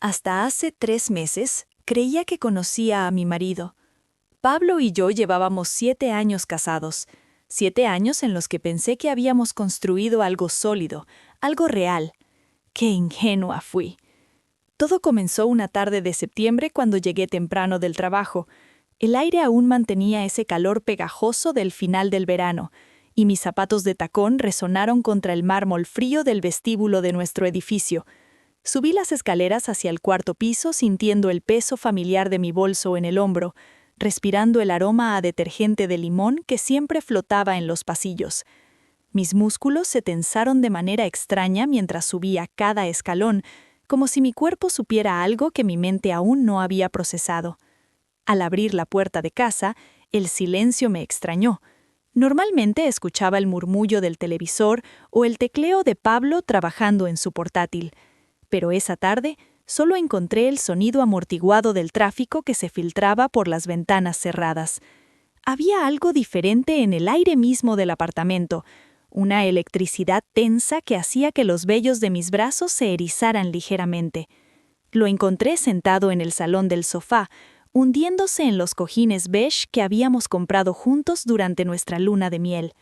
Hasta hace 3 meses, creía que conocía a mi marido. Pablo y yo llevábamos 7 años casados, 7 años en los que pensé que habíamos construido algo sólido, algo real. ¡Qué ingenua fui! Todo comenzó una tarde de septiembre cuando llegué temprano del trabajo. El aire aún mantenía ese calor pegajoso del final del verano, y mis zapatos de tacón resonaron contra el mármol frío del vestíbulo de nuestro edificio. Subí las escaleras hacia el cuarto piso sintiendo el peso familiar de mi bolso en el hombro, respirando el aroma a detergente de limón que siempre flotaba en los pasillos. Mis músculos se tensaron de manera extraña mientras subía cada escalón, como si mi cuerpo supiera algo que mi mente aún no había procesado. Al abrir la puerta de casa, el silencio me extrañó. Normalmente escuchaba el murmullo del televisor o el tecleo de Pablo trabajando en su portátil. Pero esa tarde solo encontré el sonido amortiguado del tráfico que se filtraba por las ventanas cerradas. Había algo diferente en el aire mismo del apartamento, una electricidad tensa que hacía que los vellos de mis brazos se erizaran ligeramente. Lo encontré sentado en el salón del sofá, hundiéndose en los cojines beige que habíamos comprado juntos durante nuestra luna de miel.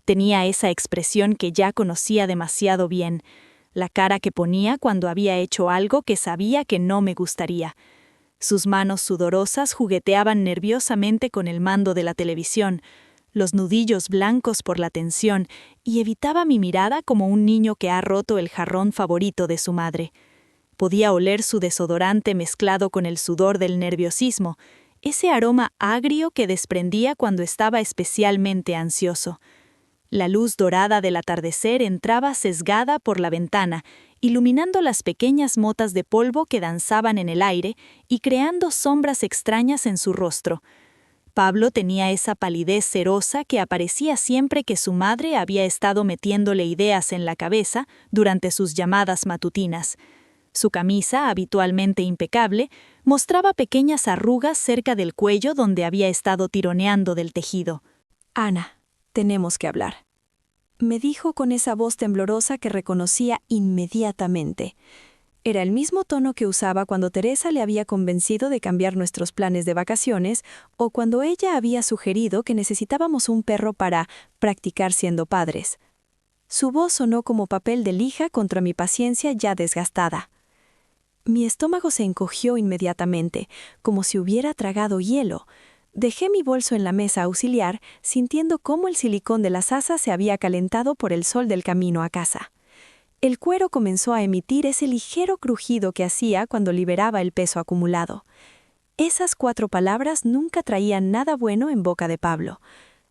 Tenía esa expresión que ya conocía demasiado bien, la cara que ponía cuando había hecho algo que sabía que no me gustaría. Sus manos sudorosas jugueteaban nerviosamente con el mando de la televisión, los nudillos blancos por la tensión, y evitaba mi mirada como un niño que ha roto el jarrón favorito de su madre. Podía oler su desodorante mezclado con el sudor del nerviosismo, ese aroma agrio que desprendía cuando estaba especialmente ansioso. La luz dorada del atardecer entraba sesgada por la ventana, iluminando las pequeñas motas de polvo que danzaban en el aire y creando sombras extrañas en su rostro. Pablo tenía esa palidez cerosa que aparecía siempre que su madre había estado metiéndole ideas en la cabeza durante sus llamadas matutinas. Su camisa, habitualmente impecable, mostraba pequeñas arrugas cerca del cuello donde había estado tironeando del tejido. Ana, tenemos que hablar, me dijo con esa voz temblorosa que reconocía inmediatamente. Era el mismo tono que usaba cuando Teresa le había convencido de cambiar nuestros planes de vacaciones o cuando ella había sugerido que necesitábamos un perro para practicar siendo padres. Su voz sonó como papel de lija contra mi paciencia ya desgastada. Mi estómago se encogió inmediatamente, como si hubiera tragado hielo. Dejé mi bolso en la mesa auxiliar, sintiendo cómo el silicón de las asas se había calentado por el sol del camino a casa. El cuero comenzó a emitir ese ligero crujido que hacía cuando liberaba el peso acumulado. Esas 4 palabras nunca traían nada bueno en boca de Pablo.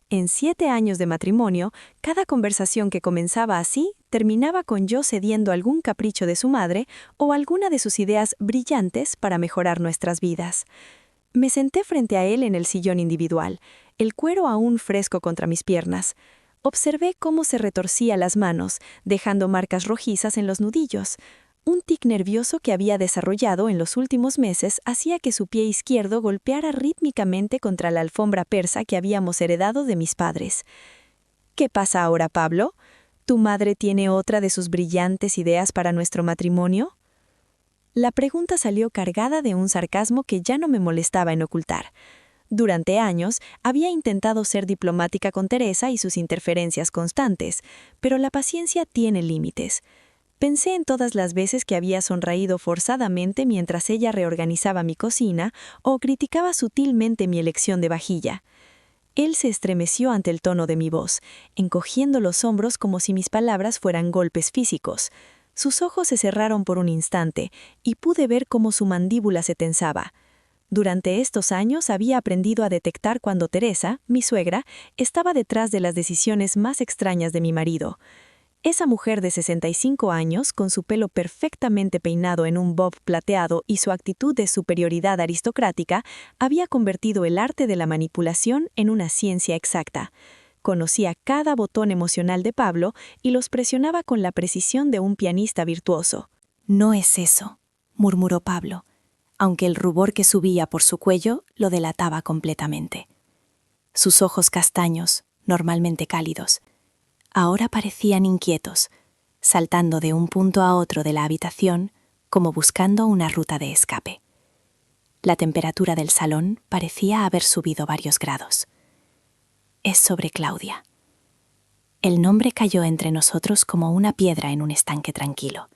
En 7 años de matrimonio, cada conversación que comenzaba así terminaba con yo cediendo algún capricho de su madre o alguna de sus ideas brillantes para mejorar nuestras vidas. Me senté frente a él en el sillón individual, el cuero aún fresco contra mis piernas. Observé cómo se retorcía las manos, dejando marcas rojizas en los nudillos. Un tic nervioso que había desarrollado en los últimos meses hacía que su pie izquierdo golpeara rítmicamente contra la alfombra persa que habíamos heredado de mis padres. ¿Qué pasa ahora, Pablo? ¿Tu madre tiene otra de sus brillantes ideas para nuestro matrimonio? La pregunta salió cargada de un sarcasmo que ya no me molestaba en ocultar. Durante años había intentado ser diplomática con Teresa y sus interferencias constantes, pero la paciencia tiene límites. Pensé en todas las veces que había sonreído forzadamente mientras ella reorganizaba mi cocina o criticaba sutilmente mi elección de vajilla. Él se estremeció ante el tono de mi voz, encogiendo los hombros como si mis palabras fueran golpes físicos. Sus ojos se cerraron por un instante y pude ver cómo su mandíbula se tensaba. Durante estos años había aprendido a detectar cuando Teresa, mi suegra, estaba detrás de las decisiones más extrañas de mi marido. Esa mujer de 65 años, con su pelo perfectamente peinado en un bob plateado y su actitud de superioridad aristocrática, había convertido el arte de la manipulación en una ciencia exacta. Conocía cada botón emocional de Pablo y los presionaba con la precisión de un pianista virtuoso. «No es eso», murmuró Pablo, aunque el rubor que subía por su cuello lo delataba completamente. Sus ojos castaños, normalmente cálidos, ahora parecían inquietos, saltando de un punto a otro de la habitación como buscando una ruta de escape. La temperatura del salón parecía haber subido varios grados. Es sobre Claudia. El nombre cayó entre nosotros como una piedra en un estanque tranquilo,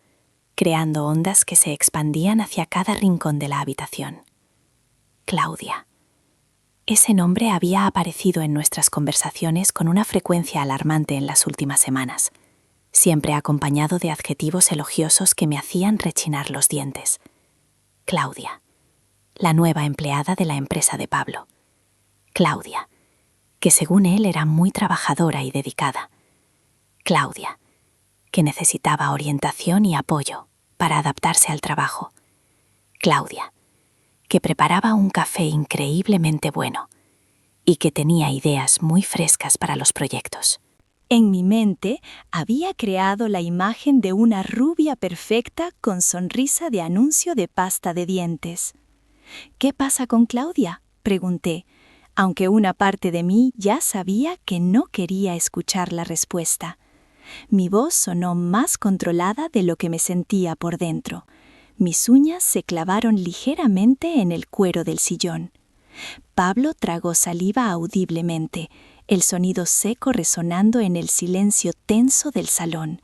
creando ondas que se expandían hacia cada rincón de la habitación. Claudia. Ese nombre había aparecido en nuestras conversaciones con una frecuencia alarmante en las últimas semanas, siempre acompañado de adjetivos elogiosos que me hacían rechinar los dientes. Claudia, la nueva empleada de la empresa de Pablo. Claudia, que según él era muy trabajadora y dedicada. Claudia, que necesitaba orientación y apoyo para adaptarse al trabajo. Claudia, que preparaba un café increíblemente bueno y que tenía ideas muy frescas para los proyectos. En mi mente había creado la imagen de una rubia perfecta con sonrisa de anuncio de pasta de dientes. ¿Qué pasa con Claudia?, pregunté, aunque una parte de mí ya sabía que no quería escuchar la respuesta. Mi voz sonó más controlada de lo que me sentía por dentro. Mis uñas se clavaron ligeramente en el cuero del sillón. Pablo tragó saliva audiblemente, el sonido seco resonando en el silencio tenso del salón.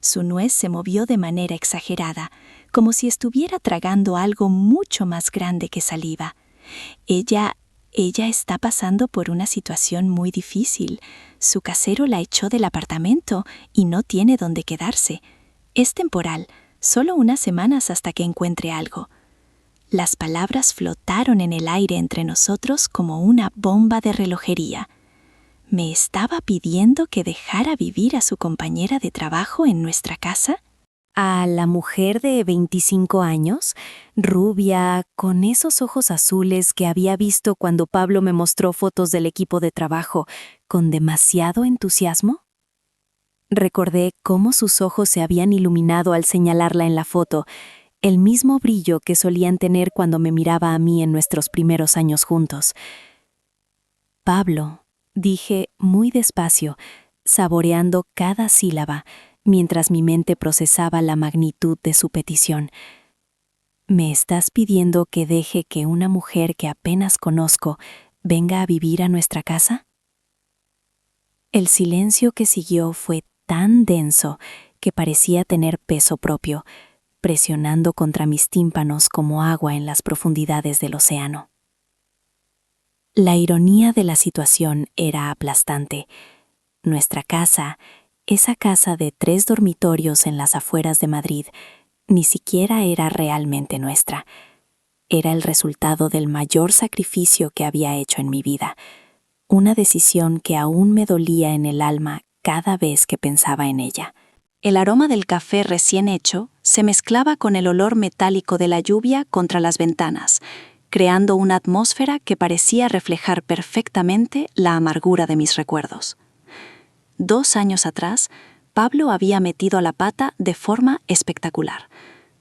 Su nuez se movió de manera exagerada, como si estuviera tragando algo mucho más grande que saliva. Ella está pasando por una situación muy difícil. Su casero la echó del apartamento y no tiene dónde quedarse. Es temporal, solo unas semanas hasta que encuentre algo. Las palabras flotaron en el aire entre nosotros como una bomba de relojería. ¿Me estaba pidiendo que dejara vivir a su compañera de trabajo en nuestra casa? A la mujer de 25 años, rubia, con esos ojos azules que había visto cuando Pablo me mostró fotos del equipo de trabajo, con demasiado entusiasmo. Recordé cómo sus ojos se habían iluminado al señalarla en la foto, el mismo brillo que solían tener cuando me miraba a mí en nuestros primeros años juntos. Pablo, dije muy despacio, saboreando cada sílaba, mientras mi mente procesaba la magnitud de su petición. ¿Me estás pidiendo que deje que una mujer que apenas conozco venga a vivir a nuestra casa? El silencio que siguió fue tan denso que parecía tener peso propio, presionando contra mis tímpanos como agua en las profundidades del océano. La ironía de la situación era aplastante. Nuestra casa, esa casa de 3 dormitorios en las afueras de Madrid, ni siquiera era realmente nuestra. Era el resultado del mayor sacrificio que había hecho en mi vida, una decisión que aún me dolía en el alma cada vez que pensaba en ella. El aroma del café recién hecho se mezclaba con el olor metálico de la lluvia contra las ventanas, creando una atmósfera que parecía reflejar perfectamente la amargura de mis recuerdos. 2 años atrás, Pablo había metido la pata de forma espectacular.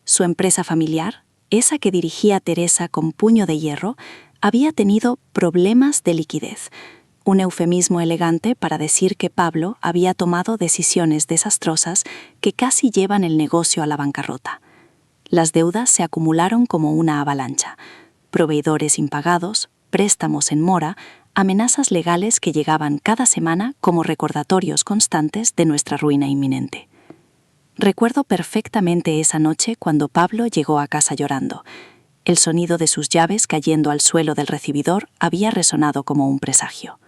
Su empresa familiar, esa que dirigía Teresa con puño de hierro, había tenido problemas de liquidez, un eufemismo elegante para decir que Pablo había tomado decisiones desastrosas que casi llevan el negocio a la bancarrota. Las deudas se acumularon como una avalancha. Proveedores impagados, préstamos en mora, amenazas legales que llegaban cada semana como recordatorios constantes de nuestra ruina inminente. Recuerdo perfectamente esa noche cuando Pablo llegó a casa llorando. El sonido de sus llaves cayendo al suelo del recibidor había resonado como un presagio.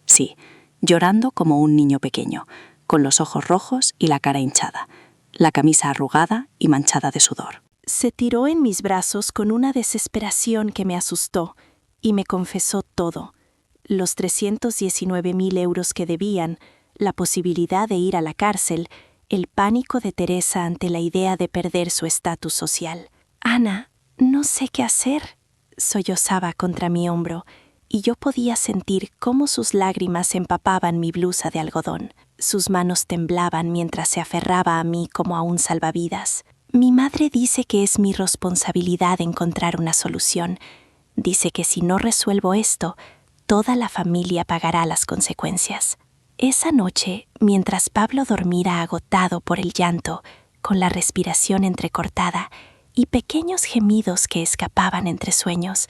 Sí, llorando como un niño pequeño, con los ojos rojos y la cara hinchada, la camisa arrugada y manchada de sudor. Se tiró en mis brazos con una desesperación que me asustó y me confesó todo. Los 319.000 euros que debían, la posibilidad de ir a la cárcel, el pánico de Teresa ante la idea de perder su estatus social. «Ana, no sé qué hacer», sollozaba contra mi hombro, y yo podía sentir cómo sus lágrimas empapaban mi blusa de algodón. Sus manos temblaban mientras se aferraba a mí como a un salvavidas. Mi madre dice que es mi responsabilidad encontrar una solución. Dice que si no resuelvo esto, toda la familia pagará las consecuencias. Esa noche, mientras Pablo dormía agotado por el llanto, con la respiración entrecortada y pequeños gemidos que escapaban entre sueños.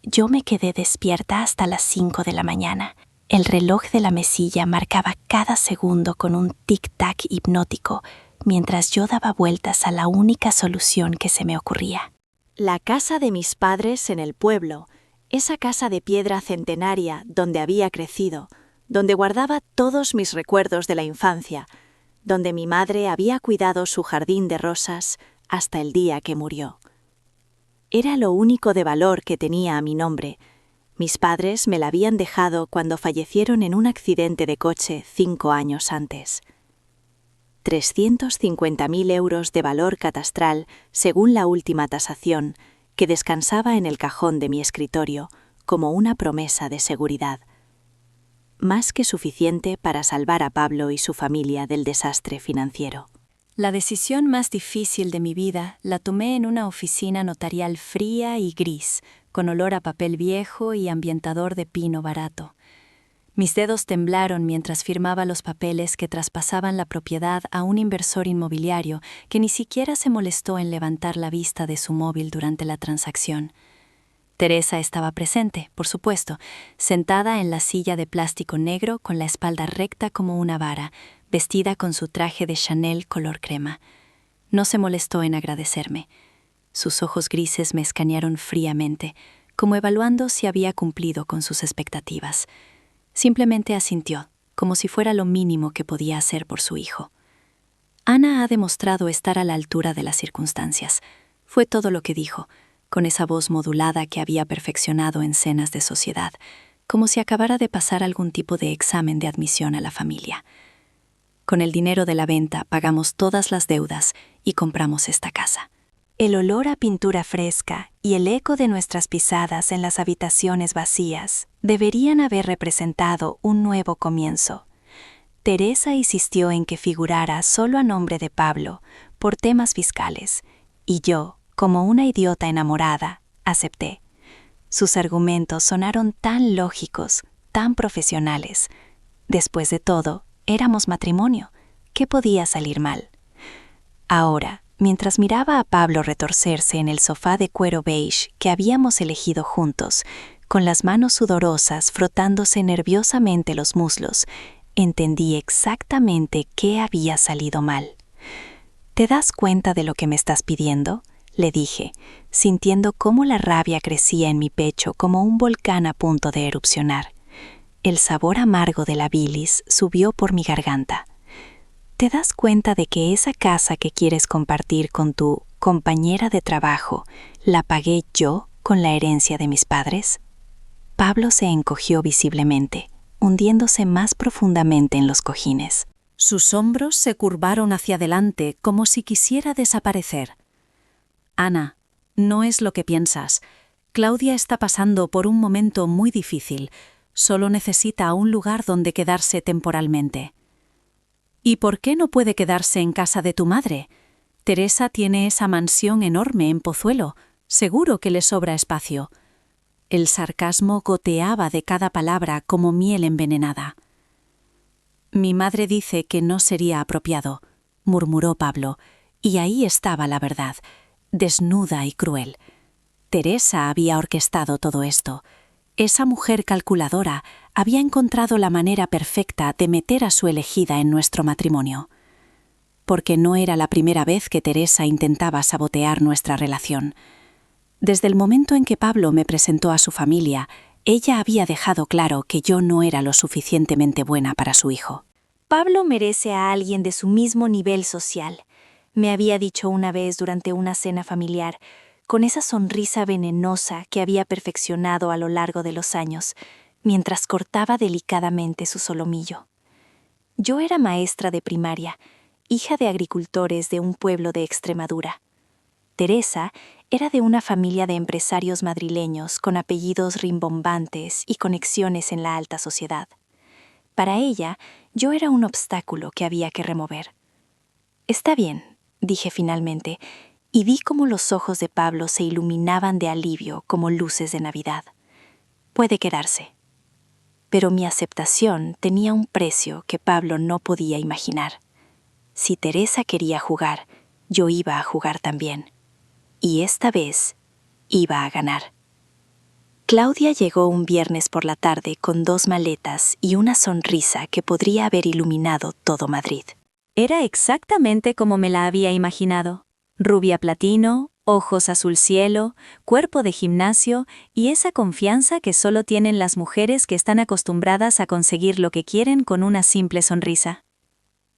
Yo me quedé despierta hasta las 5 de la mañana. El reloj de la mesilla marcaba cada segundo con un tic-tac hipnótico, mientras yo daba vueltas a la única solución que se me ocurría. La casa de mis padres en el pueblo, esa casa de piedra centenaria donde había crecido, donde guardaba todos mis recuerdos de la infancia, donde mi madre había cuidado su jardín de rosas hasta el día que murió. Era lo único de valor que tenía a mi nombre. Mis padres me la habían dejado cuando fallecieron en un accidente de coche 5 años antes. 350.000 euros de valor catastral según la última tasación, que descansaba en el cajón de mi escritorio como una promesa de seguridad. Más que suficiente para salvar a Pablo y su familia del desastre financiero. La decisión más difícil de mi vida la tomé en una oficina notarial fría y gris, con olor a papel viejo y ambientador de pino barato. Mis dedos temblaron mientras firmaba los papeles que traspasaban la propiedad a un inversor inmobiliario que ni siquiera se molestó en levantar la vista de su móvil durante la transacción. Teresa estaba presente, por supuesto, sentada en la silla de plástico negro con la espalda recta como una vara, vestida con su traje de Chanel color crema. No se molestó en agradecerme. Sus ojos grises me escanearon fríamente, como evaluando si había cumplido con sus expectativas. Simplemente asintió, como si fuera lo mínimo que podía hacer por su hijo. Ana ha demostrado estar a la altura de las circunstancias. Fue todo lo que dijo, con esa voz modulada que había perfeccionado en cenas de sociedad, como si acabara de pasar algún tipo de examen de admisión a la familia. Con el dinero de la venta pagamos todas las deudas y compramos esta casa. El olor a pintura fresca y el eco de nuestras pisadas en las habitaciones vacías deberían haber representado un nuevo comienzo. Teresa insistió en que figurara solo a nombre de Pablo por temas fiscales, y yo, como una idiota enamorada, acepté. Sus argumentos sonaron tan lógicos, tan profesionales. Después de todo, éramos matrimonio. ¿Qué podía salir mal? Ahora, mientras miraba a Pablo retorcerse en el sofá de cuero beige que habíamos elegido juntos, con las manos sudorosas frotándose nerviosamente los muslos, entendí exactamente qué había salido mal. ¿Te das cuenta de lo que me estás pidiendo?, le dije, sintiendo cómo la rabia crecía en mi pecho como un volcán a punto de erupcionar. El sabor amargo de la bilis subió por mi garganta. ¿Te das cuenta de que esa casa que quieres compartir con tu compañera de trabajo la pagué yo con la herencia de mis padres? Pablo se encogió visiblemente, hundiéndose más profundamente en los cojines. Sus hombros se curvaron hacia adelante como si quisiera desaparecer. Ana, no es lo que piensas. Claudia está pasando por un momento muy difícil. Solo necesita un lugar donde quedarse temporalmente. ¿Y por qué no puede quedarse en casa de tu madre? Teresa tiene esa mansión enorme en Pozuelo. Seguro que le sobra espacio. El sarcasmo goteaba de cada palabra como miel envenenada. Mi madre dice que no sería apropiado, murmuró Pablo, y ahí estaba la verdad, desnuda y cruel. Teresa había orquestado todo esto. Esa mujer calculadora había encontrado la manera perfecta de meter a su elegida en nuestro matrimonio. Porque no era la primera vez que Teresa intentaba sabotear nuestra relación. Desde el momento en que Pablo me presentó a su familia, ella había dejado claro que yo no era lo suficientemente buena para su hijo. Pablo merece a alguien de su mismo nivel social, me había dicho una vez durante una cena familiar, con esa sonrisa venenosa que había perfeccionado a lo largo de los años, mientras cortaba delicadamente su solomillo. Yo era maestra de primaria, hija de agricultores de un pueblo de Extremadura. Teresa era de una familia de empresarios madrileños con apellidos rimbombantes y conexiones en la alta sociedad. Para ella, yo era un obstáculo que había que remover. «Está bien», dije finalmente, y vi cómo los ojos de Pablo se iluminaban de alivio como luces de Navidad. «Puede quedarse». Pero mi aceptación tenía un precio que Pablo no podía imaginar. Si Teresa quería jugar, yo iba a jugar también. Y esta vez iba a ganar. Claudia llegó un viernes por la tarde con 2 maletas y una sonrisa que podría haber iluminado todo Madrid. Era exactamente como me la había imaginado. Rubia platino, ojos azul cielo, cuerpo de gimnasio y esa confianza que solo tienen las mujeres que están acostumbradas a conseguir lo que quieren con una simple sonrisa.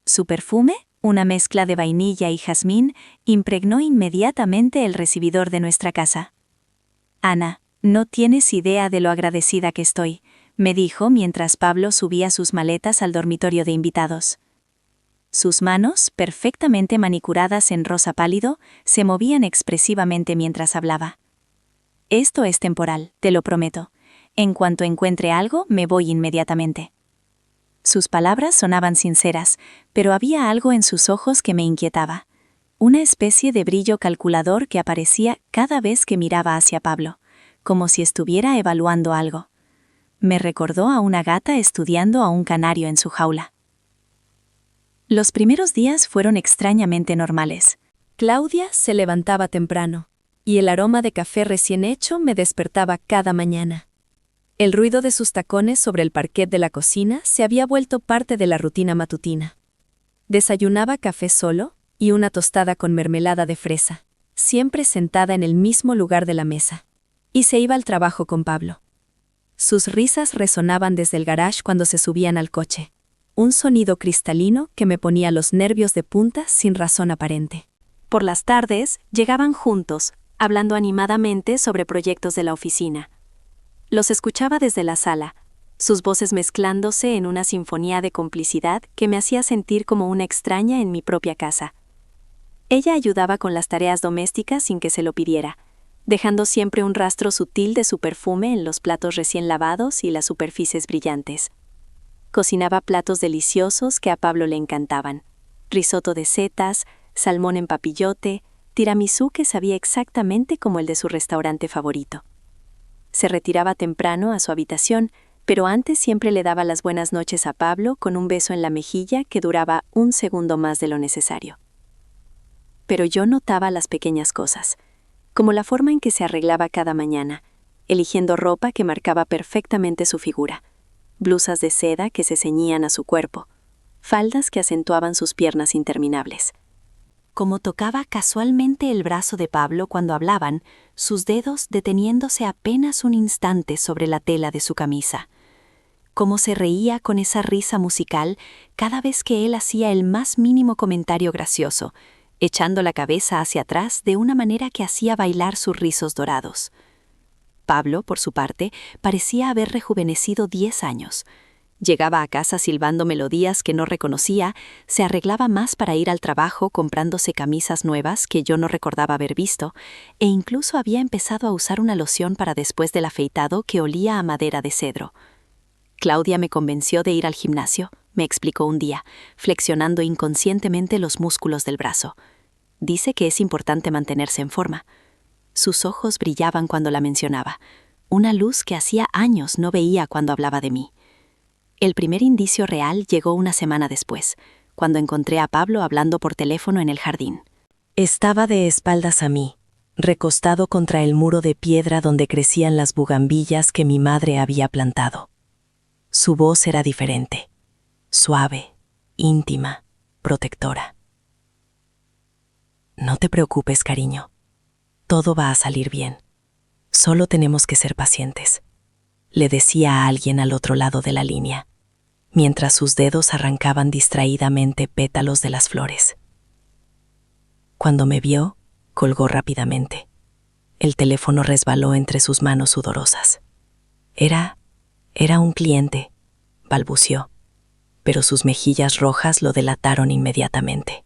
Su perfume, una mezcla de vainilla y jazmín, impregnó inmediatamente el recibidor de nuestra casa. «Ana, no tienes idea de lo agradecida que estoy», me dijo mientras Pablo subía sus maletas al dormitorio de invitados. Sus manos, perfectamente manicuradas en rosa pálido, se movían expresivamente mientras hablaba. «Esto es temporal, te lo prometo. En cuanto encuentre algo, me voy inmediatamente». Sus palabras sonaban sinceras, pero había algo en sus ojos que me inquietaba. Una especie de brillo calculador que aparecía cada vez que miraba hacia Pablo, como si estuviera evaluando algo. Me recordó a una gata estudiando a un canario en su jaula. Los primeros días fueron extrañamente normales. Claudia se levantaba temprano, y el aroma de café recién hecho me despertaba cada mañana. El ruido de sus tacones sobre el parquet de la cocina se había vuelto parte de la rutina matutina. Desayunaba café solo y una tostada con mermelada de fresa, siempre sentada en el mismo lugar de la mesa, y se iba al trabajo con Pablo. Sus risas resonaban desde el garage cuando se subían al coche. Un sonido cristalino que me ponía los nervios de punta sin razón aparente. Por las tardes, llegaban juntos, hablando animadamente sobre proyectos de la oficina. Los escuchaba desde la sala, sus voces mezclándose en una sinfonía de complicidad que me hacía sentir como una extraña en mi propia casa. Ella ayudaba con las tareas domésticas sin que se lo pidiera, dejando siempre un rastro sutil de su perfume en los platos recién lavados y las superficies brillantes. Cocinaba platos deliciosos que a Pablo le encantaban. Risotto de setas, salmón en papillote, tiramisú que sabía exactamente como el de su restaurante favorito. Se retiraba temprano a su habitación, pero antes siempre le daba las buenas noches a Pablo con un beso en la mejilla que duraba 1 segundo más de lo necesario. Pero yo notaba las pequeñas cosas, como la forma en que se arreglaba cada mañana, eligiendo ropa que marcaba perfectamente su figura. Blusas de seda que se ceñían a su cuerpo, faldas que acentuaban sus piernas interminables. Como tocaba casualmente el brazo de Pablo cuando hablaban, sus dedos deteniéndose apenas un instante sobre la tela de su camisa. Cómo se reía con esa risa musical cada vez que él hacía el más mínimo comentario gracioso, echando la cabeza hacia atrás de una manera que hacía bailar sus rizos dorados. Pablo, por su parte, parecía haber rejuvenecido 10 años. Llegaba a casa silbando melodías que no reconocía, se arreglaba más para ir al trabajo comprándose camisas nuevas que yo no recordaba haber visto, e incluso había empezado a usar una loción para después del afeitado que olía a madera de cedro. Claudia me convenció de ir al gimnasio, me explicó un día, flexionando inconscientemente los músculos del brazo. Dice que es importante mantenerse en forma. Sus ojos brillaban cuando la mencionaba, una luz que hacía años no veía cuando hablaba de mí. El primer indicio real llegó una semana después, cuando encontré a Pablo hablando por teléfono en el jardín. Estaba de espaldas a mí, recostado contra el muro de piedra donde crecían las bugambillas que mi madre había plantado. Su voz era diferente, suave, íntima, protectora. No te preocupes, cariño. Todo va a salir bien. Solo tenemos que ser pacientes, le decía a alguien al otro lado de la línea, mientras sus dedos arrancaban distraídamente pétalos de las flores. Cuando me vio, colgó rápidamente. El teléfono resbaló entre sus manos sudorosas. Era un cliente, balbució, pero sus mejillas rojas lo delataron inmediatamente.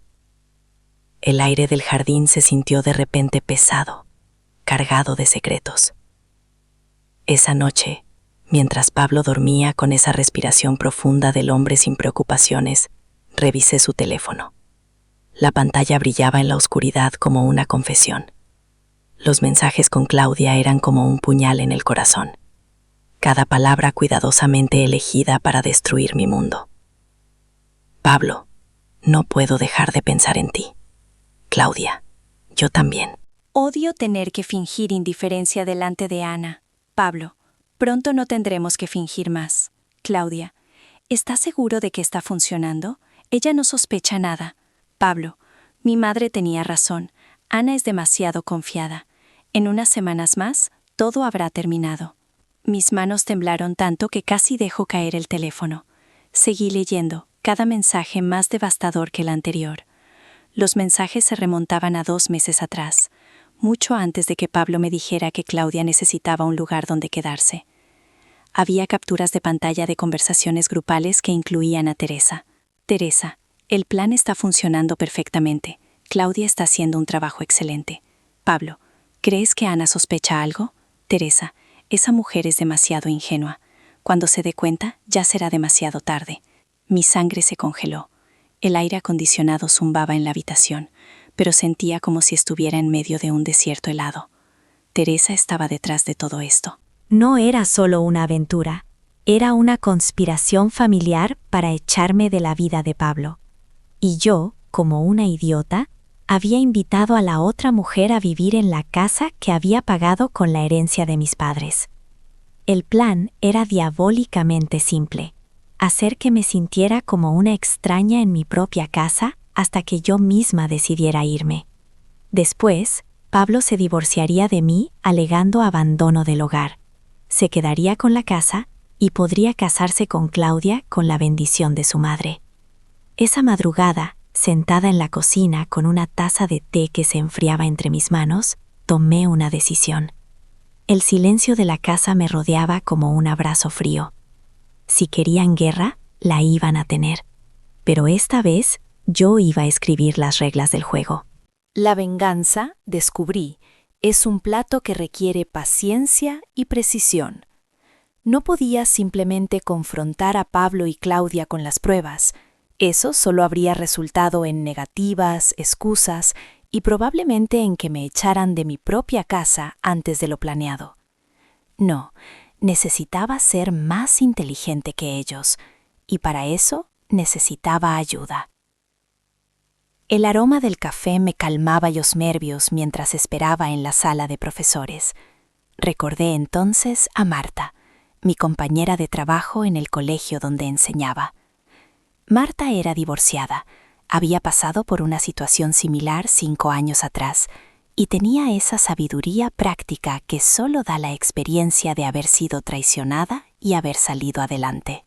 El aire del jardín se sintió de repente pesado, cargado de secretos. Esa noche, mientras Pablo dormía con esa respiración profunda del hombre sin preocupaciones, revisé su teléfono. La pantalla brillaba en la oscuridad como una confesión. Los mensajes con Claudia eran como un puñal en el corazón. Cada palabra cuidadosamente elegida para destruir mi mundo. Pablo, no puedo dejar de pensar en ti. Claudia, yo también. Odio tener que fingir indiferencia delante de Ana. Pablo, pronto no tendremos que fingir más. Claudia, ¿estás seguro de que está funcionando? Ella no sospecha nada. Pablo, mi madre tenía razón. Ana es demasiado confiada. En unas semanas más, todo habrá terminado. Mis manos temblaron tanto que casi dejó caer el teléfono. Seguí leyendo, cada mensaje más devastador que el anterior. Los mensajes se remontaban a 2 meses atrás, mucho antes de que Pablo me dijera que Claudia necesitaba un lugar donde quedarse. Había capturas de pantalla de conversaciones grupales que incluían a Teresa. Teresa, el plan está funcionando perfectamente. Claudia está haciendo un trabajo excelente. Pablo, ¿crees que Ana sospecha algo? Teresa, esa mujer es demasiado ingenua. Cuando se dé cuenta, ya será demasiado tarde. Mi sangre se congeló. El aire acondicionado zumbaba en la habitación, pero sentía como si estuviera en medio de un desierto helado. Teresa estaba detrás de todo esto. No era solo una aventura, era una conspiración familiar para echarme de la vida de Pablo. Y yo, como una idiota, había invitado a la otra mujer a vivir en la casa que había pagado con la herencia de mis padres. El plan era diabólicamente simple: hacer que me sintiera como una extraña en mi propia casa hasta que yo misma decidiera irme. Después, Pablo se divorciaría de mí alegando abandono del hogar. Se quedaría con la casa y podría casarse con Claudia con la bendición de su madre. Esa madrugada, sentada en la cocina con una taza de té que se enfriaba entre mis manos, tomé una decisión. El silencio de la casa me rodeaba como un abrazo frío. Si querían guerra, la iban a tener. Pero esta vez, yo iba a escribir las reglas del juego. La venganza, descubrí, es un plato que requiere paciencia y precisión. No podía simplemente confrontar a Pablo y Claudia con las pruebas. Eso solo habría resultado en negativas, excusas y probablemente en que me echaran de mi propia casa antes de lo planeado. No, necesitaba ser más inteligente que ellos, y para eso necesitaba ayuda. El aroma del café me calmaba los nervios mientras esperaba en la sala de profesores. Recordé entonces a Marta, mi compañera de trabajo en el colegio donde enseñaba. Marta era divorciada, había pasado por una situación similar 5 años atrás y tenía esa sabiduría práctica que solo da la experiencia de haber sido traicionada y haber salido adelante.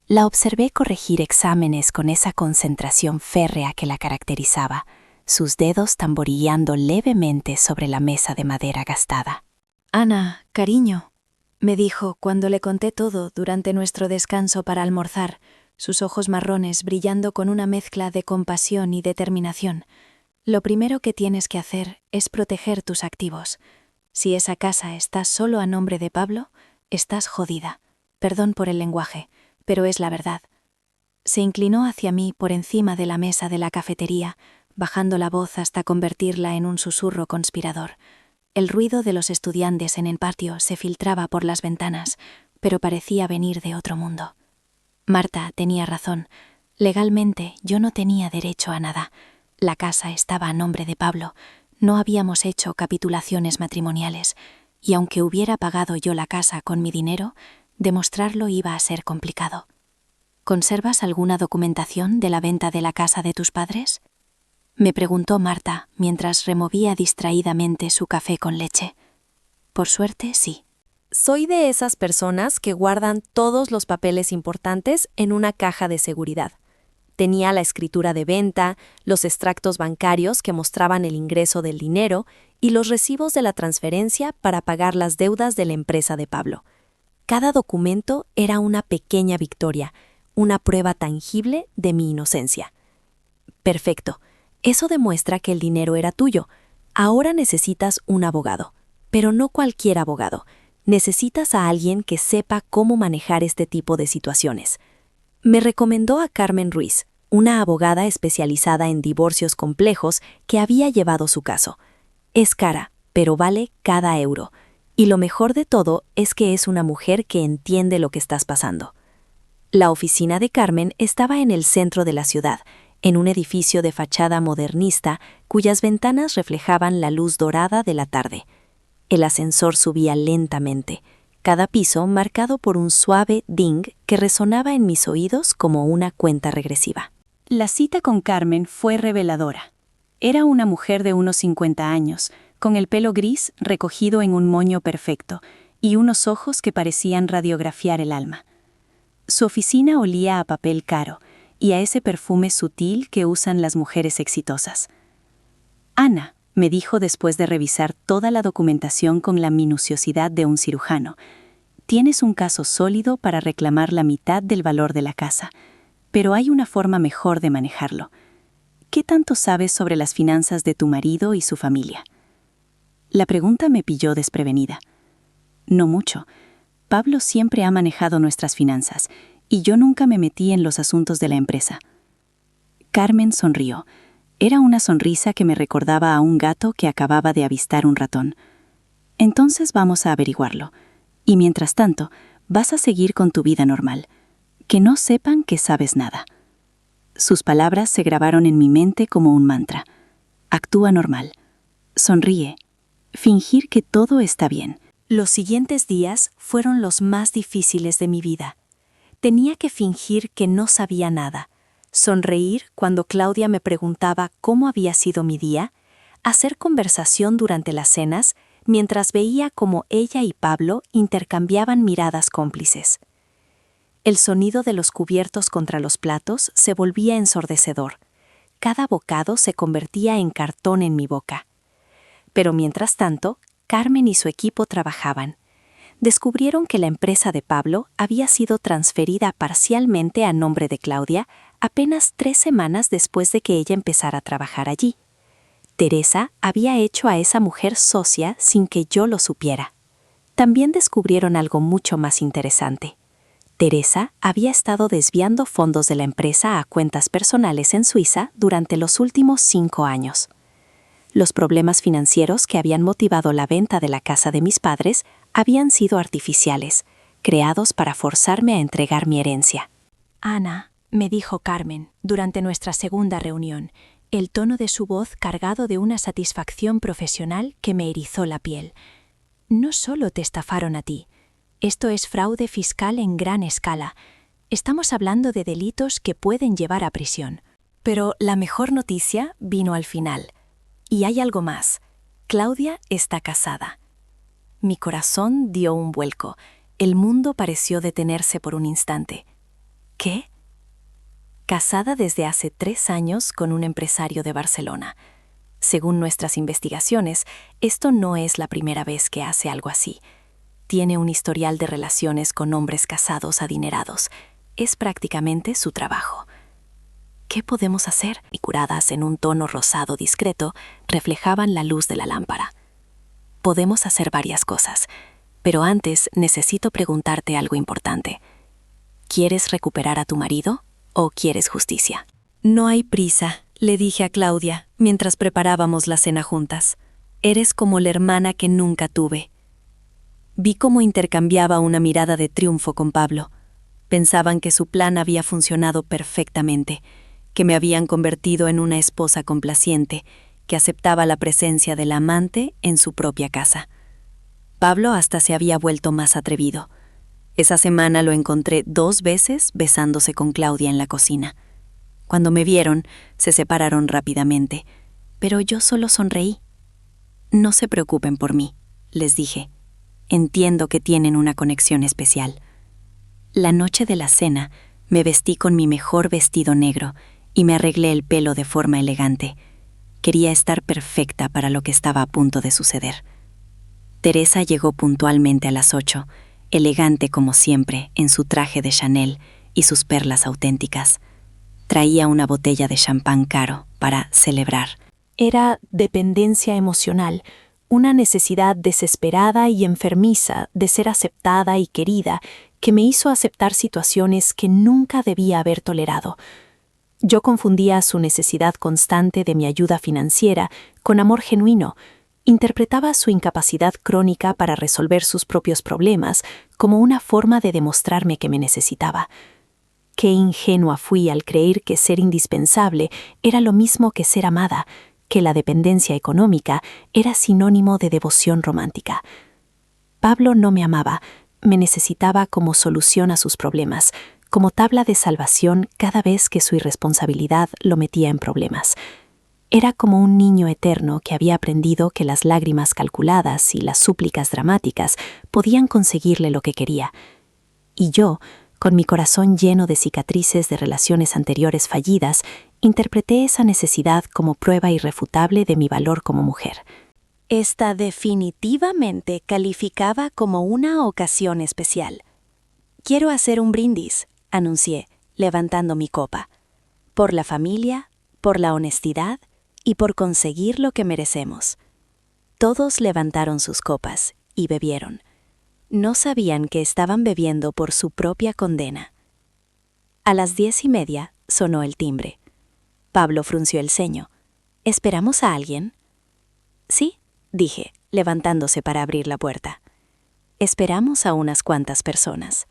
La observé corregir exámenes con esa concentración férrea que la caracterizaba, sus dedos tamborilleando levemente sobre la mesa de madera gastada. Ana, cariño, me dijo cuando le conté todo durante nuestro descanso para almorzar, sus ojos marrones brillando con una mezcla de compasión y determinación. Lo primero que tienes que hacer es proteger tus activos. Si esa casa está solo a nombre de Pablo, estás jodida. Perdón por el lenguaje, pero es la verdad. Se inclinó hacia mí por encima de la mesa de la cafetería, bajando la voz hasta convertirla en un susurro conspirador. El ruido de los estudiantes en el patio se filtraba por las ventanas, pero parecía venir de otro mundo. Marta tenía razón. Legalmente yo no tenía derecho a nada. La casa estaba a nombre de Pablo. No habíamos hecho capitulaciones matrimoniales, y aunque hubiera pagado yo la casa con mi dinero, demostrarlo iba a ser complicado. ¿Conservas alguna documentación de la venta de la casa de tus padres?, me preguntó Marta mientras removía distraídamente su café con leche. Por suerte, sí. Soy de esas personas que guardan todos los papeles importantes en una caja de seguridad. Tenía la escritura de venta, los extractos bancarios que mostraban el ingreso del dinero y los recibos de la transferencia para pagar las deudas de la empresa de Pablo. Cada documento era una pequeña victoria, una prueba tangible de mi inocencia. Perfecto. Eso demuestra que el dinero era tuyo. Ahora necesitas un abogado, pero no cualquier abogado. Necesitas a alguien que sepa cómo manejar este tipo de situaciones. Me recomendó a Carmen Ruiz, una abogada especializada en divorcios complejos que había llevado su caso. Es cara, pero vale cada euro. Y lo mejor de todo es que es una mujer que entiende lo que estás pasando. La oficina de Carmen estaba en el centro de la ciudad, en un edificio de fachada modernista cuyas ventanas reflejaban la luz dorada de la tarde. El ascensor subía lentamente, cada piso marcado por un suave ding que resonaba en mis oídos como una cuenta regresiva. La cita con Carmen fue reveladora. Era una mujer de unos 50 años, con el pelo gris recogido en un moño perfecto y unos ojos que parecían radiografiar el alma. Su oficina olía a papel caro y a ese perfume sutil que usan las mujeres exitosas. «Ana», me dijo después de revisar toda la documentación con la minuciosidad de un cirujano, «tienes un caso sólido para reclamar la mitad del valor de la casa, pero hay una forma mejor de manejarlo. ¿Qué tanto sabes sobre las finanzas de tu marido y su familia?». La pregunta me pilló desprevenida. No mucho. Pablo siempre ha manejado nuestras finanzas y yo nunca me metí en los asuntos de la empresa. Carmen sonrió. Era una sonrisa que me recordaba a un gato que acababa de avistar un ratón. «Entonces vamos a averiguarlo. Y mientras tanto, vas a seguir con tu vida normal. Que no sepan que sabes nada». Sus palabras se grabaron en mi mente como un mantra. Actúa normal. Sonríe. Fingir que todo está bien. Los siguientes días fueron los más difíciles de mi vida. Tenía que fingir que no sabía nada, sonreír cuando Claudia me preguntaba cómo había sido mi día, hacer conversación durante las cenas mientras veía cómo ella y Pablo intercambiaban miradas cómplices. El sonido de los cubiertos contra los platos se volvía ensordecedor. Cada bocado se convertía en cartón en mi boca. Pero mientras tanto, Carmen y su equipo trabajaban. Descubrieron que la empresa de Pablo había sido transferida parcialmente a nombre de Claudia apenas 3 semanas después de que ella empezara a trabajar allí. Teresa había hecho a esa mujer socia sin que yo lo supiera. También descubrieron algo mucho más interesante. Teresa había estado desviando fondos de la empresa a cuentas personales en Suiza durante los últimos 5 años. Los problemas financieros que habían motivado la venta de la casa de mis padres habían sido artificiales, creados para forzarme a entregar mi herencia. «Ana», me dijo Carmen, durante nuestra segunda reunión, el tono de su voz cargado de una satisfacción profesional que me erizó la piel. «No solo te estafaron a ti. Esto es fraude fiscal en gran escala. Estamos hablando de delitos que pueden llevar a prisión». Pero la mejor noticia vino al final. Y hay algo más. Claudia está casada. Mi corazón dio un vuelco. El mundo pareció detenerse por un instante. ¿Qué? Casada desde hace 3 años con un empresario de Barcelona. Según nuestras investigaciones, esto no es la primera vez que hace algo así. Tiene un historial de relaciones con hombres casados adinerados. Es prácticamente su trabajo. ¿Qué podemos hacer? Y curadas en un tono rosado discreto, reflejaban la luz de la lámpara. Podemos hacer varias cosas, pero antes necesito preguntarte algo importante. ¿Quieres recuperar a tu marido o quieres justicia? No hay prisa, le dije a Claudia mientras preparábamos la cena juntas. Eres como la hermana que nunca tuve. Vi cómo intercambiaba una mirada de triunfo con Pablo. Pensaban que su plan había funcionado perfectamente, que me habían convertido en una esposa complaciente, que aceptaba la presencia del amante en su propia casa. Pablo hasta se había vuelto más atrevido. Esa semana lo encontré 2 veces besándose con Claudia en la cocina. Cuando me vieron, se separaron rápidamente, pero yo solo sonreí. «No se preocupen por mí», les dije. «Entiendo que tienen una conexión especial». La noche de la cena, me vestí con mi mejor vestido negro y me arreglé el pelo de forma elegante. Quería estar perfecta para lo que estaba a punto de suceder. Teresa llegó puntualmente a las 8, elegante como siempre, en su traje de Chanel y sus perlas auténticas. Traía una botella de champán caro para celebrar. Era dependencia emocional, una necesidad desesperada y enfermiza de ser aceptada y querida que me hizo aceptar situaciones que nunca debía haber tolerado. Yo confundía su necesidad constante de mi ayuda financiera con amor genuino. Interpretaba su incapacidad crónica para resolver sus propios problemas como una forma de demostrarme que me necesitaba. Qué ingenua fui al creer que ser indispensable era lo mismo que ser amada, que la dependencia económica era sinónimo de devoción romántica. Pablo no me amaba, me necesitaba como solución a sus problemas, como tabla de salvación cada vez que su irresponsabilidad lo metía en problemas. Era como un niño eterno que había aprendido que las lágrimas calculadas y las súplicas dramáticas podían conseguirle lo que quería. Y yo, con mi corazón lleno de cicatrices de relaciones anteriores fallidas, interpreté esa necesidad como prueba irrefutable de mi valor como mujer. Esta definitivamente calificaba como una ocasión especial. «Quiero hacer un brindis», anuncié, levantando mi copa. «Por la familia, por la honestidad y por conseguir lo que merecemos». Todos levantaron sus copas y bebieron. No sabían que estaban bebiendo por su propia condena. A las 10:30 sonó el timbre. Pablo frunció el ceño. «¿Esperamos a alguien?» «Sí», dije, levantándose para abrir la puerta. «Esperamos a unas cuantas personas».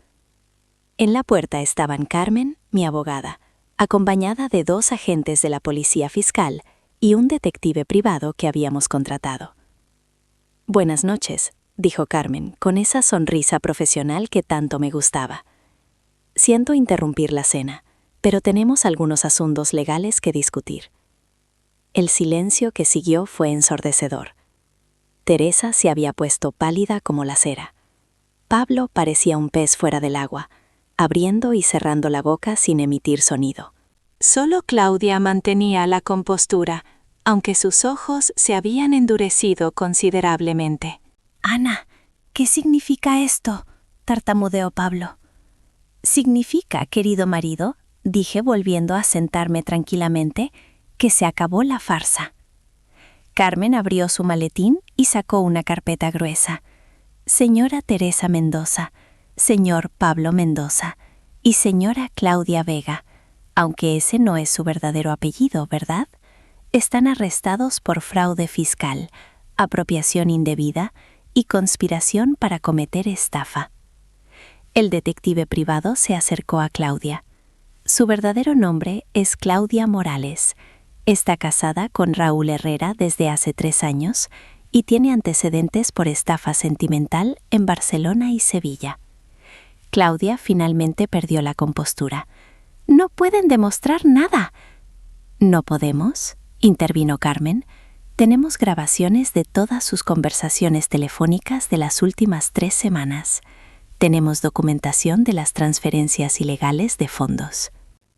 En la puerta estaban Carmen, mi abogada, acompañada de 2 agentes de la policía fiscal y un detective privado que habíamos contratado. «Buenas noches», dijo Carmen, con esa sonrisa profesional que tanto me gustaba. «Siento interrumpir la cena, pero tenemos algunos asuntos legales que discutir». El silencio que siguió fue ensordecedor. Teresa se había puesto pálida como la cera. Pablo parecía un pez fuera del agua, abriendo y cerrando la boca sin emitir sonido. Solo Claudia mantenía la compostura, aunque sus ojos se habían endurecido considerablemente. «Ana, ¿qué significa esto?», tartamudeó Pablo. «Significa, querido marido», dije volviendo a sentarme tranquilamente, «que se acabó la farsa». Carmen abrió su maletín y sacó una carpeta gruesa. «Señora Teresa Mendoza, señor Pablo Mendoza y señora Claudia Vega, aunque ese no es su verdadero apellido, ¿verdad? Están arrestados por fraude fiscal, apropiación indebida y conspiración para cometer estafa». El detective privado se acercó a Claudia. Su verdadero nombre es Claudia Morales. Está casada con Raúl Herrera desde hace 3 años y tiene antecedentes por estafa sentimental en Barcelona y Sevilla. Claudia finalmente perdió la compostura. «No pueden demostrar nada». «¿No podemos?», intervino Carmen. «Tenemos grabaciones de todas sus conversaciones telefónicas de las últimas 3 semanas. Tenemos documentación de las transferencias ilegales de fondos».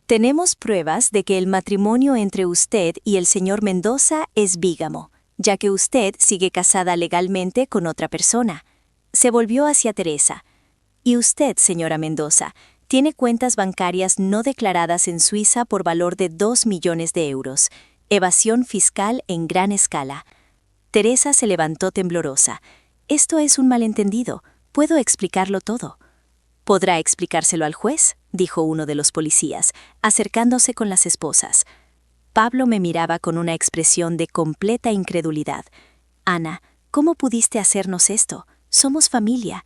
Tenemos pruebas de que el matrimonio entre usted y el señor Mendoza es bígamo, ya que usted sigue casada legalmente con otra persona. Se volvió hacia Teresa. Y usted, señora Mendoza, tiene cuentas bancarias no declaradas en Suiza por valor de 2 millones de euros. Evasión fiscal en gran escala. Teresa se levantó temblorosa. «Esto es un malentendido. Puedo explicarlo todo». «¿Podrá explicárselo al juez?», dijo uno de los policías, acercándose con las esposas. Pablo me miraba con una expresión de completa incredulidad. «Ana, ¿cómo pudiste hacernos esto? Somos familia».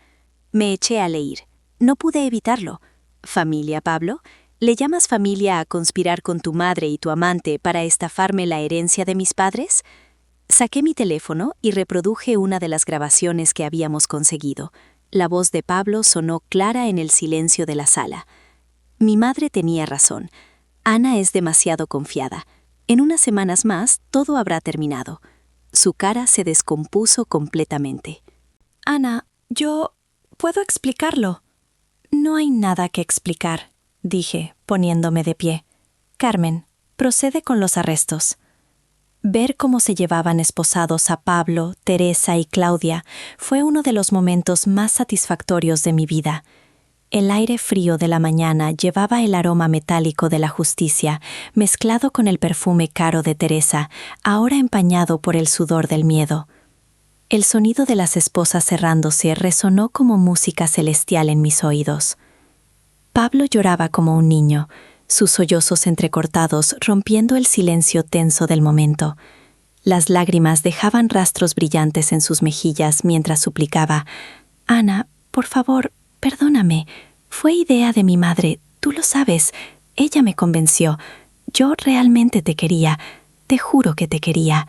Me eché a leer. No pude evitarlo. «¿Familia, Pablo? ¿Le llamas familia a conspirar con tu madre y tu amante para estafarme la herencia de mis padres?». Saqué mi teléfono y reproduje una de las grabaciones que habíamos conseguido. La voz de Pablo sonó clara en el silencio de la sala. Mi madre tenía razón. Ana es demasiado confiada. En unas semanas más todo habrá terminado. Su cara se descompuso completamente. «Ana, yo puedo explicarlo». «No hay nada que explicar», dije, poniéndome de pie. «Carmen, procede con los arrestos». Ver cómo se llevaban esposados a Pablo, Teresa y Claudia fue uno de los momentos más satisfactorios de mi vida. El aire frío de la mañana llevaba el aroma metálico de la justicia, mezclado con el perfume caro de Teresa, ahora empañado por el sudor del miedo. El sonido de las esposas cerrándose resonó como música celestial en mis oídos. Pablo lloraba como un niño, sus sollozos entrecortados rompiendo el silencio tenso del momento. Las lágrimas dejaban rastros brillantes en sus mejillas mientras suplicaba: «Ana, por favor, perdóname. Fue idea de mi madre. Tú lo sabes, ella me convenció. Yo realmente te quería, te juro que te quería.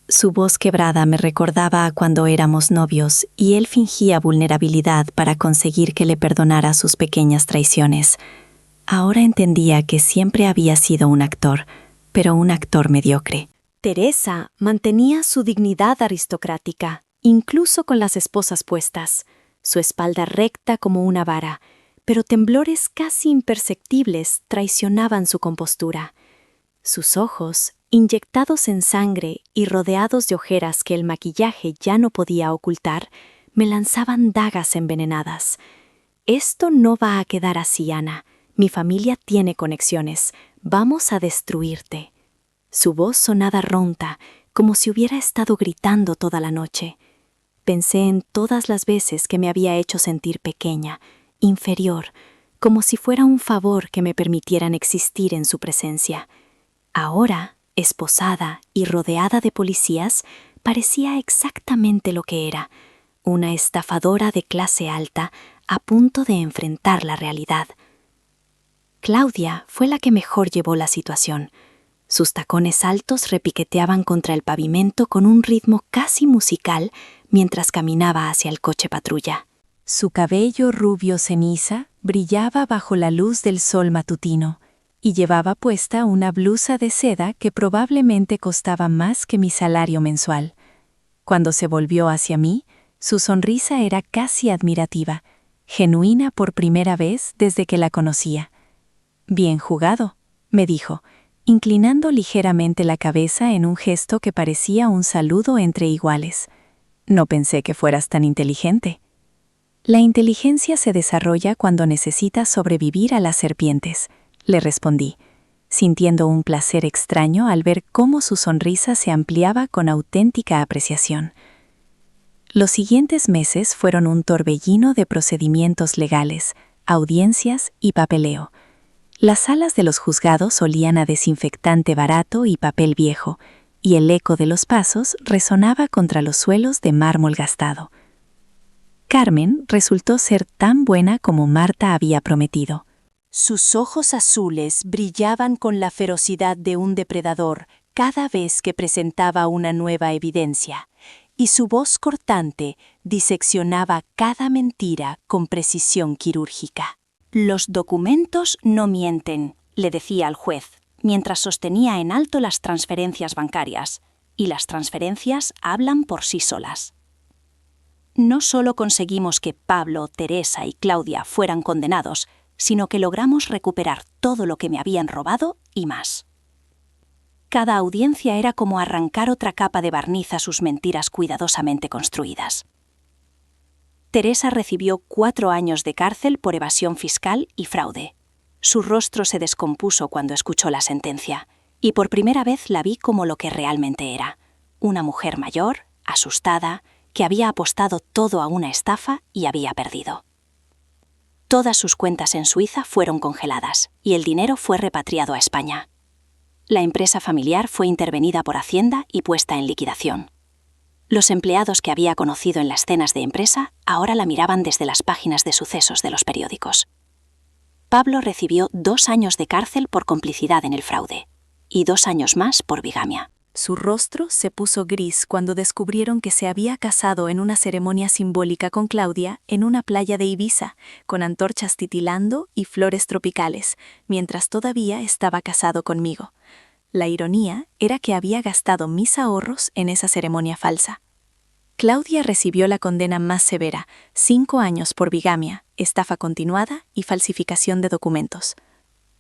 Su voz quebrada me recordaba a cuando éramos novios y él fingía vulnerabilidad para conseguir que le perdonara sus pequeñas traiciones. Ahora entendía que siempre había sido un actor, pero un actor mediocre. Teresa mantenía su dignidad aristocrática, incluso con las esposas puestas, su espalda recta como una vara, pero temblores casi imperceptibles traicionaban su compostura. Sus ojos, inyectados en sangre y rodeados de ojeras que el maquillaje ya no podía ocultar, me lanzaban dagas envenenadas. Esto no va a quedar así, Ana. Mi familia tiene conexiones. Vamos a destruirte. Su voz sonaba ronca, como si hubiera estado gritando toda la noche. Pensé en todas las veces que me había hecho sentir pequeña, inferior, como si fuera un favor que me permitieran existir en su presencia. Ahora, esposada y rodeada de policías, parecía exactamente lo que era, una estafadora de clase alta a punto de enfrentar la realidad. Claudia fue la que mejor llevó la situación. Sus tacones altos repiqueteaban contra el pavimento con un ritmo casi musical mientras caminaba hacia el coche patrulla. Su cabello rubio ceniza brillaba bajo la luz del sol matutino y llevaba puesta una blusa de seda que probablemente costaba más que mi salario mensual. Cuando se volvió hacia mí, su sonrisa era casi admirativa, genuina por primera vez desde que la conocía. «Bien jugado», me dijo, inclinando ligeramente la cabeza en un gesto que parecía un saludo entre iguales. «No pensé que fueras tan inteligente». «La inteligencia se desarrolla cuando necesitas sobrevivir a las serpientes», le respondí, sintiendo un placer extraño al ver cómo su sonrisa se ampliaba con auténtica apreciación. Los siguientes meses fueron un torbellino de procedimientos legales, audiencias y papeleo. Las salas de los juzgados olían a desinfectante barato y papel viejo, y el eco de los pasos resonaba contra los suelos de mármol gastado. Carmen resultó ser tan buena como Marta había prometido. Sus ojos azules brillaban con la ferocidad de un depredador cada vez que presentaba una nueva evidencia, y su voz cortante diseccionaba cada mentira con precisión quirúrgica. Los documentos no mienten, le decía al juez, mientras sostenía en alto las transferencias bancarias, y las transferencias hablan por sí solas. No solo conseguimos que Pablo, Teresa y Claudia fueran condenados, sino que logramos recuperar todo lo que me habían robado y más. Cada audiencia era como arrancar otra capa de barniz a sus mentiras cuidadosamente construidas. Teresa recibió 4 años de cárcel por evasión fiscal y fraude. Su rostro se descompuso cuando escuchó la sentencia, y por primera vez la vi como lo que realmente era, una mujer mayor, asustada, que había apostado todo a una estafa y había perdido. Todas sus cuentas en Suiza fueron congeladas, y el dinero fue repatriado a España. La empresa familiar fue intervenida por Hacienda y puesta en liquidación. Los empleados que había conocido en las cenas de empresa ahora la miraban desde las páginas de sucesos de los periódicos. Pablo recibió 2 años de cárcel por complicidad en el fraude y 2 años más por bigamia. Su rostro se puso gris cuando descubrieron que se había casado en una ceremonia simbólica con Claudia en una playa de Ibiza, con antorchas titilando y flores tropicales, mientras todavía estaba casado conmigo. La ironía era que había gastado mis ahorros en esa ceremonia falsa. Claudia recibió la condena más severa, 5 años por bigamia, estafa continuada y falsificación de documentos.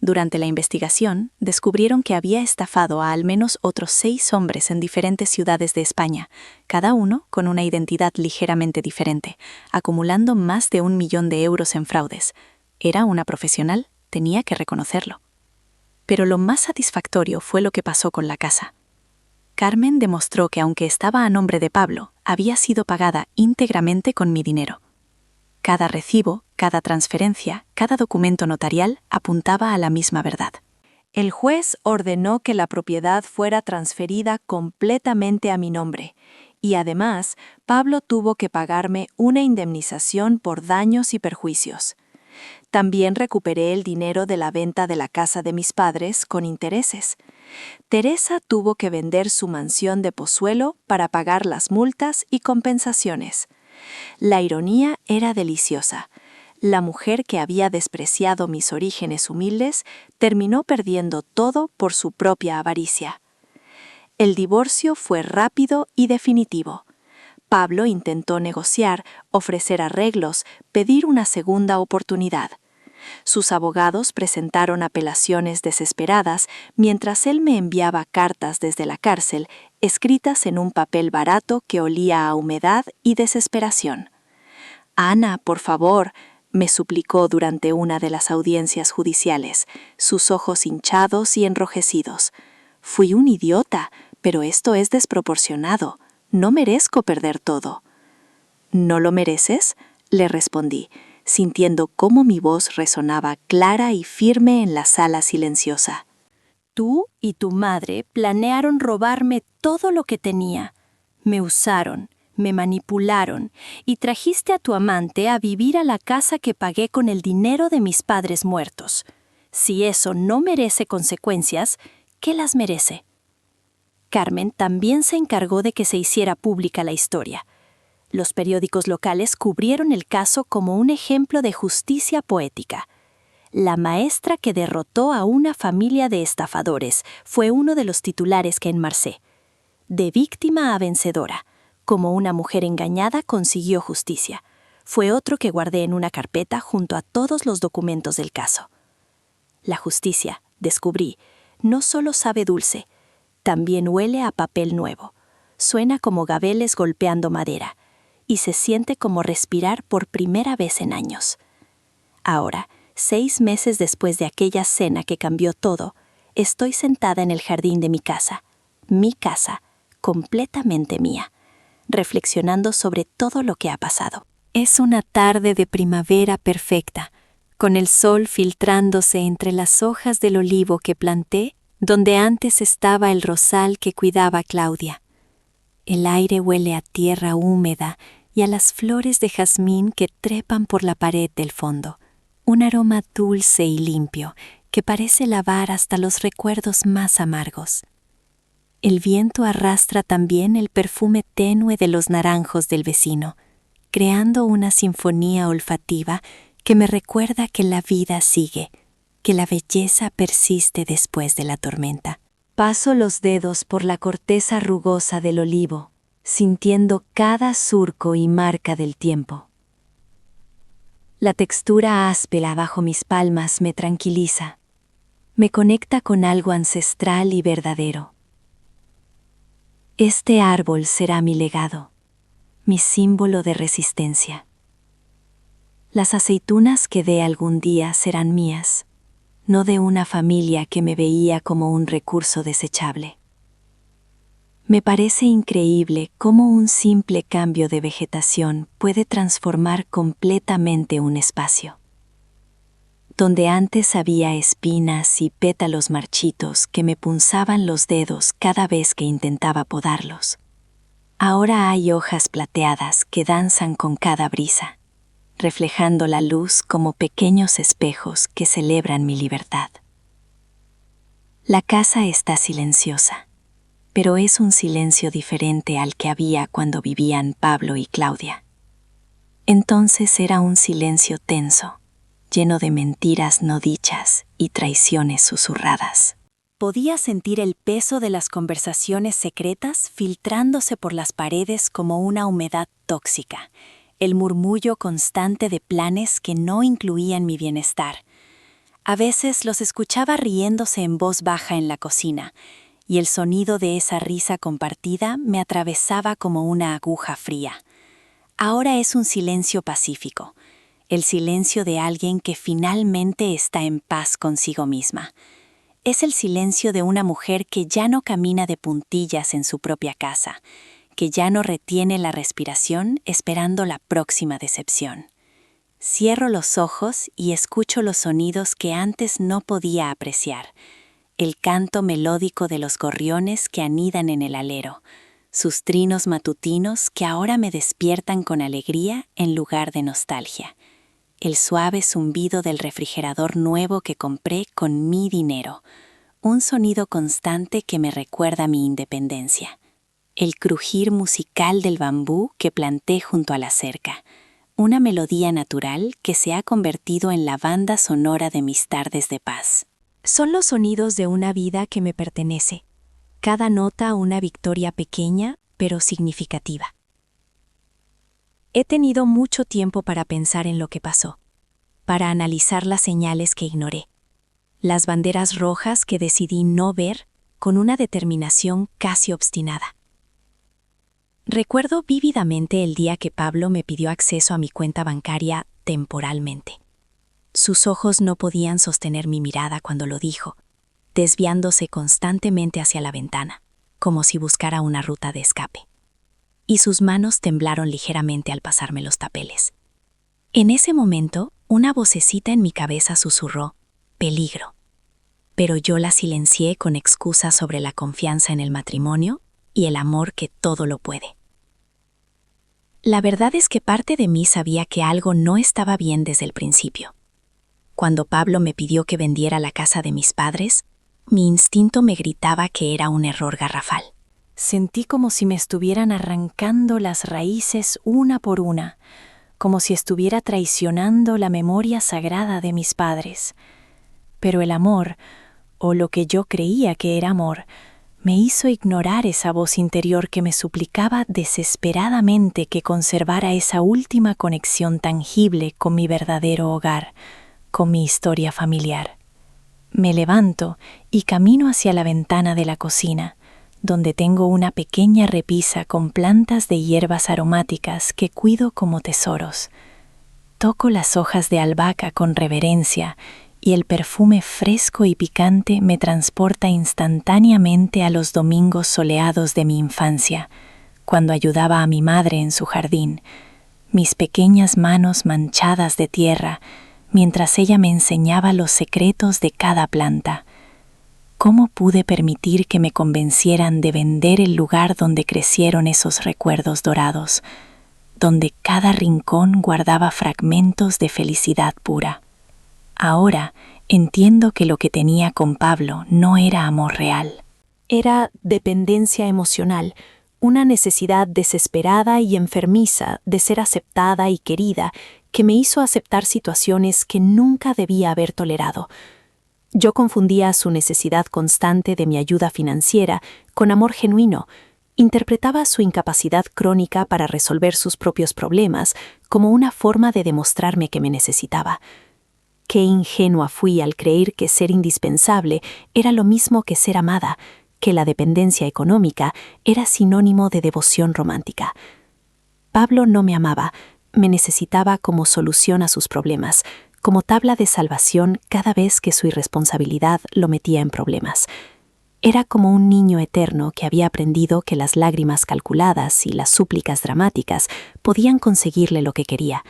Durante la investigación, descubrieron que había estafado a al menos otros 6 hombres en diferentes ciudades de España, cada uno con una identidad ligeramente diferente, acumulando más de 1 millón de euros en fraudes. Era una profesional, tenía que reconocerlo. Pero lo más satisfactorio fue lo que pasó con la casa. Carmen demostró que aunque estaba a nombre de Pablo, había sido pagada íntegramente con mi dinero. Cada recibo, cada transferencia, cada documento notarial apuntaba a la misma verdad. El juez ordenó que la propiedad fuera transferida completamente a mi nombre, y además, Pablo tuvo que pagarme una indemnización por daños y perjuicios. También recuperé el dinero de la venta de la casa de mis padres con intereses. Teresa tuvo que vender su mansión de Pozuelo para pagar las multas y compensaciones. La ironía era deliciosa. La mujer que había despreciado mis orígenes humildes terminó perdiendo todo por su propia avaricia. El divorcio fue rápido y definitivo. Pablo intentó negociar, ofrecer arreglos, pedir una segunda oportunidad. Sus abogados presentaron apelaciones desesperadas mientras él me enviaba cartas desde la cárcel, escritas en un papel barato que olía a humedad y desesperación. «Ana, por favor», me suplicó durante una de las audiencias judiciales, sus ojos hinchados y enrojecidos. «Fui un idiota, pero esto es desproporcionado. No merezco perder todo». «¿No lo mereces?», le respondí, sintiendo cómo mi voz resonaba clara y firme en la sala silenciosa. Tú y tu madre planearon robarme todo lo que tenía. Me usaron, me manipularon y trajiste a tu amante a vivir a la casa que pagué con el dinero de mis padres muertos. Si eso no merece consecuencias, ¿qué las merece? Carmen también se encargó de que se hiciera pública la historia. Los periódicos locales cubrieron el caso como un ejemplo de justicia poética. La maestra que derrotó a una familia de estafadores fue uno de los titulares que enmarcé. De víctima a vencedora, como una mujer engañada consiguió justicia. Fue otro que guardé en una carpeta junto a todos los documentos del caso. La justicia, descubrí, no solo sabe dulce, también huele a papel nuevo. Suena como gabeles golpeando madera y se siente como respirar por primera vez en años. Ahora, 6 meses después de aquella cena que cambió todo, estoy sentada en el jardín de mi casa, completamente mía, reflexionando sobre todo lo que ha pasado. Es una tarde de primavera perfecta, con el sol filtrándose entre las hojas del olivo que planté, donde antes estaba el rosal que cuidaba Claudia. El aire huele a tierra húmeda y a las flores de jazmín que trepan por la pared del fondo. Un aroma dulce y limpio que parece lavar hasta los recuerdos más amargos. El viento arrastra también el perfume tenue de los naranjos del vecino, creando una sinfonía olfativa que me recuerda que la vida sigue, que la belleza persiste después de la tormenta. Paso los dedos por la corteza rugosa del olivo, sintiendo cada surco y marca del tiempo. La textura áspera bajo mis palmas me tranquiliza, me conecta con algo ancestral y verdadero. Este árbol será mi legado, mi símbolo de resistencia. Las aceitunas que dé algún día serán mías, no de una familia que me veía como un recurso desechable. Me parece increíble cómo un simple cambio de vegetación puede transformar completamente un espacio. Donde antes había espinas y pétalos marchitos que me punzaban los dedos cada vez que intentaba podarlos, ahora hay hojas plateadas que danzan con cada brisa, reflejando la luz como pequeños espejos que celebran mi libertad. La casa está silenciosa, pero es un silencio diferente al que había cuando vivían Pablo y Claudia. Entonces era un silencio tenso, lleno de mentiras no dichas y traiciones susurradas. Podía sentir el peso de las conversaciones secretas filtrándose por las paredes como una humedad tóxica, el murmullo constante de planes que no incluían mi bienestar. A veces los escuchaba riéndose en voz baja en la cocina, y el sonido de esa risa compartida me atravesaba como una aguja fría. Ahora es un silencio pacífico, el silencio de alguien que finalmente está en paz consigo misma. Es el silencio de una mujer que ya no camina de puntillas en su propia casa, que ya no retiene la respiración esperando la próxima decepción. Cierro los ojos y escucho los sonidos que antes no podía apreciar. El canto melódico de los gorriones que anidan en el alero, sus trinos matutinos que ahora me despiertan con alegría en lugar de nostalgia. el suave zumbido del refrigerador nuevo que compré con mi dinero, un sonido constante que me recuerda mi independencia, el crujir musical del bambú que planté junto a la cerca, una melodía natural que se ha convertido en la banda sonora de mis tardes de paz. Son los sonidos de una vida que me pertenece, cada nota una victoria pequeña pero significativa. He tenido mucho tiempo para pensar en lo que pasó, para analizar las señales que ignoré, las banderas rojas que decidí no ver con una determinación casi obstinada. Recuerdo vívidamente el día que Pablo me pidió acceso a mi cuenta bancaria temporalmente. Sus ojos no podían sostener mi mirada cuando lo dijo, desviándose constantemente hacia la ventana, como si buscara una ruta de escape. Y sus manos temblaron ligeramente al pasarme los papeles. En ese momento, una vocecita en mi cabeza susurró, «peligro». Pero yo la silencié con excusas sobre la confianza en el matrimonio y el amor que todo lo puede. La verdad es que parte de mí sabía que algo no estaba bien desde el principio. Cuando Pablo me pidió que vendiera la casa de mis padres, mi instinto me gritaba que era un error garrafal. Sentí como si me estuvieran arrancando las raíces una por una, como si estuviera traicionando la memoria sagrada de mis padres. Pero el amor, o lo que yo creía que era amor, me hizo ignorar esa voz interior que me suplicaba desesperadamente que conservara esa última conexión tangible con mi verdadero hogar, con mi historia familiar. Me levanto y camino hacia la ventana de la cocina, donde tengo una pequeña repisa con plantas de hierbas aromáticas que cuido como tesoros. Toco las hojas de albahaca con reverencia y el perfume fresco y picante me transporta instantáneamente a los domingos soleados de mi infancia, cuando ayudaba a mi madre en su jardín, mis pequeñas manos manchadas de tierra, mientras ella me enseñaba los secretos de cada planta. ¿Cómo pude permitir que me convencieran de vender el lugar donde crecieron esos recuerdos dorados, donde cada rincón guardaba fragmentos de felicidad pura? Ahora entiendo que lo que tenía con Pablo no era amor real. Era dependencia emocional, una necesidad desesperada y enfermiza de ser aceptada y querida que me hizo aceptar situaciones que nunca debía haber tolerado. Yo confundía su necesidad constante de mi ayuda financiera con amor genuino. Interpretaba su incapacidad crónica para resolver sus propios problemas como una forma de demostrarme que me necesitaba. Qué ingenua fui al creer que ser indispensable era lo mismo que ser amada, que la dependencia económica era sinónimo de devoción romántica. Pablo no me amaba, me necesitaba como solución a sus problemas, como tabla de salvación cada vez que su irresponsabilidad lo metía en problemas. Era como un niño eterno que había aprendido que las lágrimas calculadas y las súplicas dramáticas podían conseguirle lo que quería.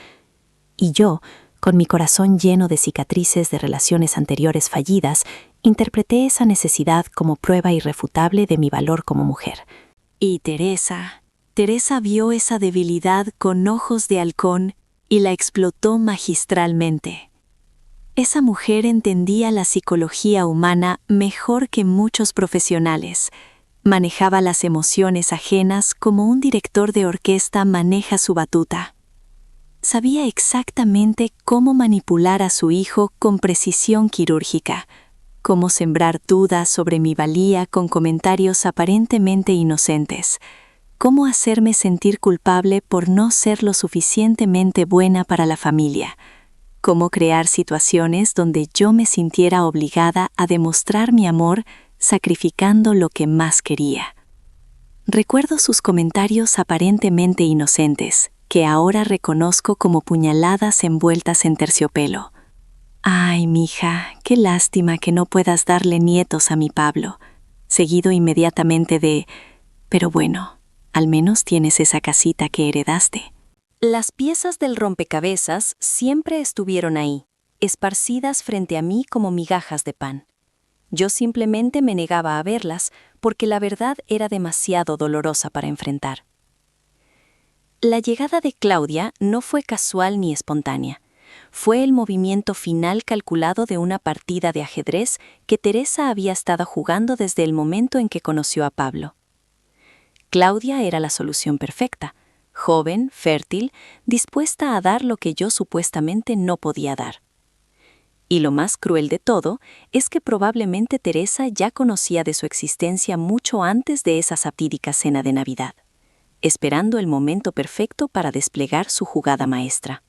Y yo, con mi corazón lleno de cicatrices de relaciones anteriores fallidas, interpreté esa necesidad como prueba irrefutable de mi valor como mujer. Y Teresa vio esa debilidad con ojos de halcón y la explotó magistralmente. Esa mujer entendía la psicología humana mejor que muchos profesionales. Manejaba las emociones ajenas como un director de orquesta maneja su batuta. Sabía exactamente cómo manipular a su hijo con precisión quirúrgica, cómo sembrar dudas sobre mi valía con comentarios aparentemente inocentes, cómo hacerme sentir culpable por no ser lo suficientemente buena para la familia, cómo crear situaciones donde yo me sintiera obligada a demostrar mi amor sacrificando lo que más quería. Recuerdo sus comentarios aparentemente inocentes, que ahora reconozco como puñaladas envueltas en terciopelo. «Ay, mija, qué lástima que no puedas darle nietos a mi Pablo», seguido inmediatamente de «pero bueno, al menos tienes esa casita que heredaste». Las piezas del rompecabezas siempre estuvieron ahí, esparcidas frente a mí como migajas de pan. Yo simplemente me negaba a verlas porque la verdad era demasiado dolorosa para enfrentar. La llegada de Claudia no fue casual ni espontánea. Fue el movimiento final calculado de una partida de ajedrez que Teresa había estado jugando desde el momento en que conoció a Pablo. Claudia era la solución perfecta, joven, fértil, dispuesta a dar lo que yo supuestamente no podía dar. Y lo más cruel de todo es que probablemente Teresa ya conocía de su existencia mucho antes de esa fatídica cena de Navidad, esperando el momento perfecto para desplegar su jugada maestra.